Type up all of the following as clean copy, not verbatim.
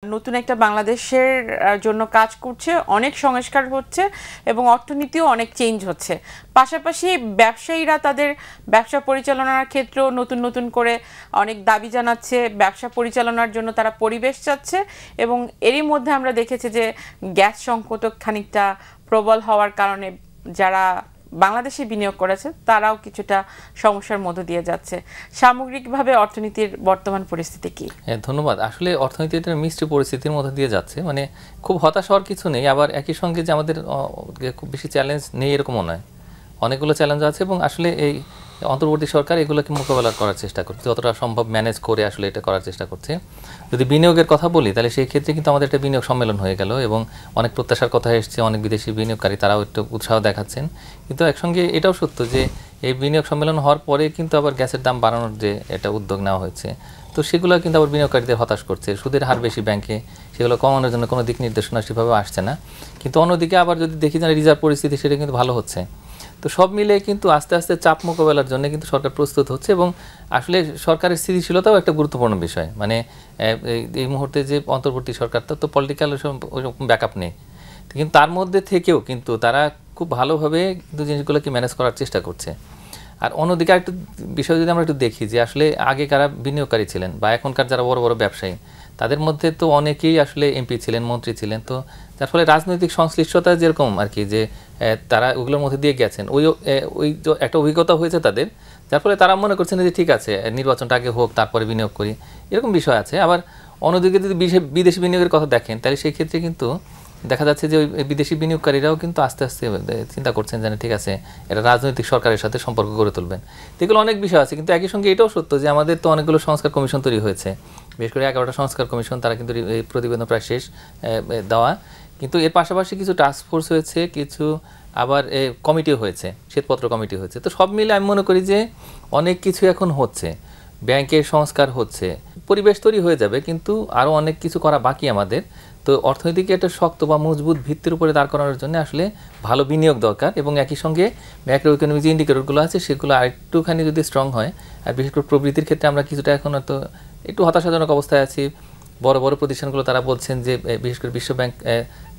নতুন একটা বাংলাদেশের জন্য কাজ করছে, অনেক সংস্কার হচ্ছে এবং অর্থনীতিও অনেক চেঞ্জ হচ্ছে। পাশাপাশি ব্যবসায়ীরা তাদের ব্যবসা পরিচালনার ক্ষেত্রেও নতুন নতুন করে অনেক দাবি জানাচ্ছে, ব্যবসা পরিচালনার জন্য তারা পরিবেশ চাচ্ছে এবং এরই মধ্যে আমরা দেখেছি যে গ্যাস সংকট খানিকটা প্রবল হওয়ার কারণে যারা বাংলাদেশে বিনিয়োগ করেছে তারাও কিছুটা সমস্যার মধ্য দিয়ে যাচ্ছে। সামগ্রিকভাবে অর্থনীতির বর্তমান পরিস্থিতি কি? ধন্যবাদ। আসলে অর্থনীতিটা মিশ্র পরিস্থিতির মধ্যে দিয়ে যাচ্ছে, মানে খুব হতাশ হওয়ার কিছু নেই, আবার একই সঙ্গে যে আমাদের খুব বেশি চ্যালেঞ্জ নেই এরকমও নয়, অনেকগুলো চ্যালেঞ্জ আছে এবং আসলে এই অন্তর্বর্তী সরকার এগুলোকে মোকাবেলা করার চেষ্টা করছে, যতটা সম্ভব ম্যানেজ করে আসলে এটা করার চেষ্টা করছে। যদি বিনিয়োগের কথা বলি তাহলে সেই ক্ষেত্রে কিন্তু আমাদের একটা বিনিয়োগ সম্মেলন হয়ে গেল এবং অনেক প্রত্যাশার কথা এসছে, অনেক বিদেশি বিনিয়োগকারী তারাও একটু উৎসাহ দেখাচ্ছেন। কিন্তু একসঙ্গে এটাও সত্য যে এই বিনিয়োগ সম্মেলন হওয়ার পরে কিন্তু আবার গ্যাসের দাম বাড়ানোর যে একটা উদ্যোগ নেওয়া হয়েছে, তো সেগুলো কিন্তু আবার বিনিয়োগকারীদের হতাশ করছে। সুদের হার বেশি ব্যাংকে, সেগুলো কমানোর জন্য কোনো দিক নির্দেশনা সেভাবে আসছে না। কিন্তু অন্যদিকে আবার যদি দেখি যে রিজার্ভ পরিস্থিতি, সেটা কিন্তু ভালো হচ্ছে। তো সব মিলে কিন্তু আস্তে আস্তে চাপ মোকাবেলার জন্য কিন্তু সরকার প্রস্তুত হচ্ছে এবং আসলে সরকারের স্থিতিশীলতাও একটা গুরুত্বপূর্ণ বিষয়। মানে এই মুহূর্তে যে অন্তর্বর্তী সরকার, তো পলিটিক্যাল ওইরকম ব্যাকআপ নেই, কিন্তু তার মধ্যে থেকেও কিন্তু তারা খুব ভালোভাবে কিন্তু জিনিসগুলোকে ম্যানেজ করার চেষ্টা করছে। আর অন্যদিকে একটু বিষয় যদি আমরা একটু দেখি যে আসলে আগে কারা বিনিয়োগকারী ছিলেন বা এখনকার যারা বড় বড় ব্যবসায়ী, তাদের মধ্যে তো অনেকেই আসলে এমপি ছিলেন, মন্ত্রী ছিলেন, তো যার ফলে রাজনৈতিক সংশ্লিষ্টতা যেরকম আর কি, যে তারা ওগুলোর মধ্যে দিয়ে গেছেন, ওই একটা অভিজ্ঞতা হয়েছে তাদের, যার ফলে তারা মনে করছেন যে ঠিক আছে নির্বাচনটা আগে হোক তারপরে বিনিয়োগ করি, এরকম বিষয় আছে। আবার অন্যদিকে যদি বিদেশি বিনিয়োগের কথা দেখেন তাহলে সেই ক্ষেত্রে কিন্তু দেখা যাচ্ছে যে ওই বিদেশি বিনিয়োগকারীরাও কিন্তু আস্তে আস্তে চিন্তা করছেন যে ঠিক আছে এটা রাজনৈতিক সরকারের সাথে সম্পর্ক গড়ে তুলবেন। এগুলো অনেক বিষয় আছে, কিন্তু একই সঙ্গে এটাও সত্য যে আমাদের তো অনেকগুলো সংস্কার কমিশন তৈরি হয়েছে, বিশেষ করে 11টা সংস্কার কমিশন, তারা কিন্তু এই প্রতিবেদন প্রায় শেষ দেওয়া। কিন্তু এর পাশাপাশি কিছু টাস্ক ফোর্স হয়েছে, কিছু আবার কমিটিও হয়েছে, শ্বেতপত্র কমিটি হয়েছে। তো সব মিলে আমি মনে করি যে অনেক কিছু এখন হচ্ছে, ব্যাংকের সংস্কার হচ্ছে, পরিবেশ তৈরি হয়ে যাবে, কিন্তু আরও অনেক কিছু করা বাকি আমাদের। তো অর্থনীতিকে একটা শক্ত বা মজবুত ভিত্তির উপরে দাঁড় করানোর জন্য আসলে ভালো বিনিয়োগ দরকার এবং একই সঙ্গে ম্যাক্রো ইকোনমিক যে ইন্ডিকেটরগুলো আছে সেগুলো আরেকটুখানি যদি স্ট্রং হয়, আর বিশেষ করে প্রবৃদ্ধির ক্ষেত্রে আমরা কিছুটা এখন হয়তো একটু হতাশাজনক অবস্থায় আছি। বড় বড় প্রতিষ্ঠানগুলো তারা বলছেন যে বিশেষ করে বিশ্ব ব্যাংক,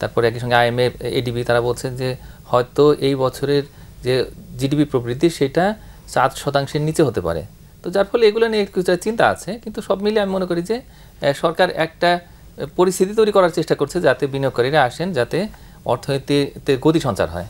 তারপরে একই সঙ্গে IMF, ADB তারা বলছেন যে হয়তো এই বছরের যে জিডিপি প্রবৃদ্ধি সেটা 7% নিচে হতে পারে। তো যার ফলে এগুলো নিয়ে কিছু চিন্তা আছে, কিন্তু সব মিলে আমি মনে করি যে সরকার একটা পরিস্থিতি তৈরি করার চেষ্টা করছে যাতে বিনিয়োগকারীরা আসেন, যাতে অর্থনীতিতে গতি সঞ্চার হয়।